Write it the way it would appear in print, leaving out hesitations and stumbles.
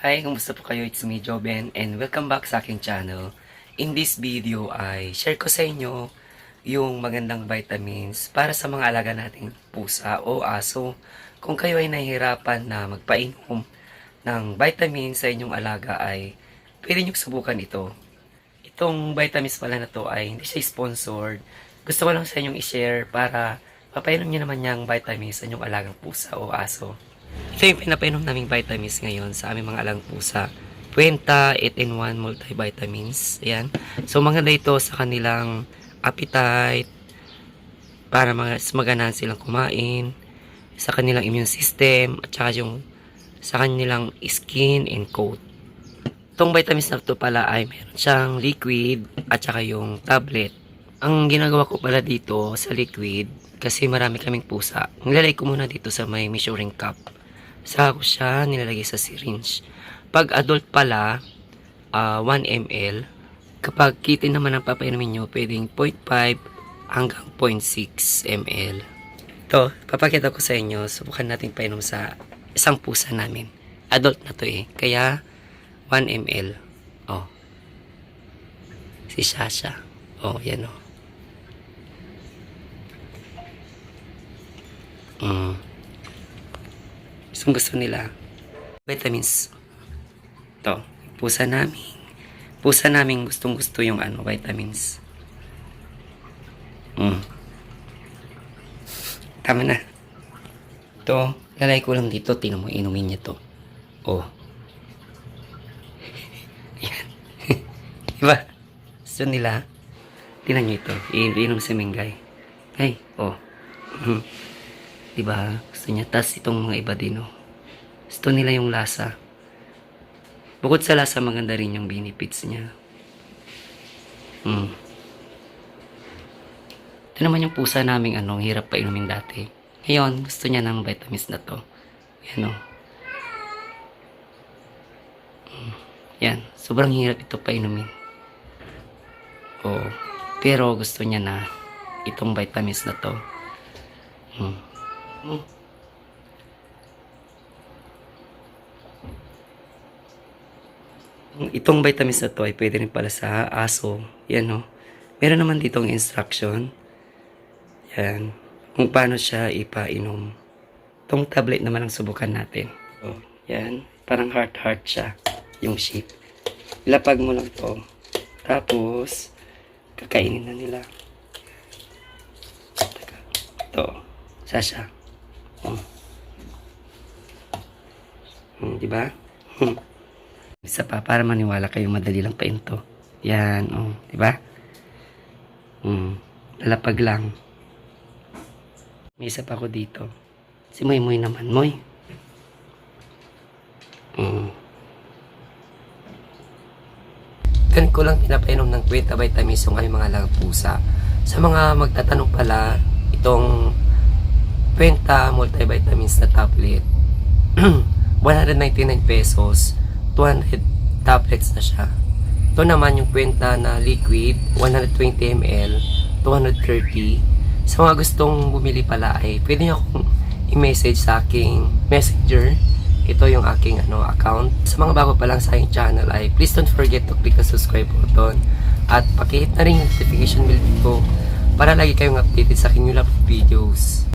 Hi, kumusta po kayo? It's me, Joben, and welcome back sa aking channel. In this video ay share ko sa inyo yung magandang vitamins para sa mga alaga nating pusa o aso. Kung kayo ay nahihirapan na magpainom ng vitamins sa inyong alaga ay pwede nyo subukan ito. Itong vitamins pala na to ay hindi siya sponsored. Gusto ko lang sa inyong i-share para papainom nyo naman yung vitamins sa inyong alagang pusa o aso. Ito yung pinapainom naming vitamins ngayon sa aming mga alagang pusa. Puenta 8-in-1 multivitamins. Ayan. So maganda ito sa kanilang appetite, para mas maganahan silang kumain, sa kanilang immune system, at saka yung sa kanilang skin and coat. Itong vitamins na ito pala ay meron siyang liquid at saka yung tablet. Ang ginagawa ko pala dito sa liquid, kasi marami kaming pusa, nilalagay ko muna dito sa may measuring cup. Saka ko siya nilalagay sa syringe. Pag adult pala, 1 ml. Kapag kitten naman ang papainumin nyo, pwedeng 0.5 hanggang 0.6 ml. Ito, papakita ko sa inyo. Subukan natin painom sa isang pusa namin. Adult na to eh. Kaya, 1 ml. Oh. Si Shasha. Oh, yan oh. Gusto nila vitamins. Ito, pusa namin gustong gusto yung vitamins. Tama na. Ito, lalay ko lang dito. Tingnan mo, inumin niya to. Oh. Yan. Diba? Gusto nila. Tingnan nyo ito. Iinom si Mingay. Ay, oh. Diba? Gusto niya. Tas itong mga iba din, oh. Gusto nila yung lasa. Bukod sa lasa, maganda rin yung benefits niya. Ito naman yung pusa naming hirap pa inumin dati. Ngayon, gusto niya ng vitamins na to. Yan, oh. Yan. Sobrang hirap ito pa inumin. Oh. Pero gusto niya na itong vitamins na to. Itong vitamins na to ay pwede rin pala sa aso. Yan, oh. Meron naman ditong instruction. Yan. Kung paano siya ipainom. Itong tablet naman ang subukan natin. Oh, yan. Parang heart siya. Yung shape. Ilapag mo lang to. Tapos, kakainin na nila. Ito. Sasha. Oh. Diba? Isa pa, para maniwala kayo, madali lang pain to. Yan, oh, di ba? Lalapag lang. May isa pa ako dito. Si Moy naman, Moy. Ganun ko lang pinapainom ng Puenta vitamins yung aming mga alagang pusa. Sa mga magtatanong pala, itong Puenta multivitamins na tablet, 199 pesos. 200 tablets na siya. Ito naman yung Puenta na liquid, 120 ml, 230. Sa mga gustong bumili pala ay pwede nyo akong i-message sa aking messenger. Ito yung aking account. Sa mga bago pa lang sa aking channel ay please don't forget to click the subscribe button at pakihit na rin yung notification bell ko para lagi kayong updated sa aking new videos.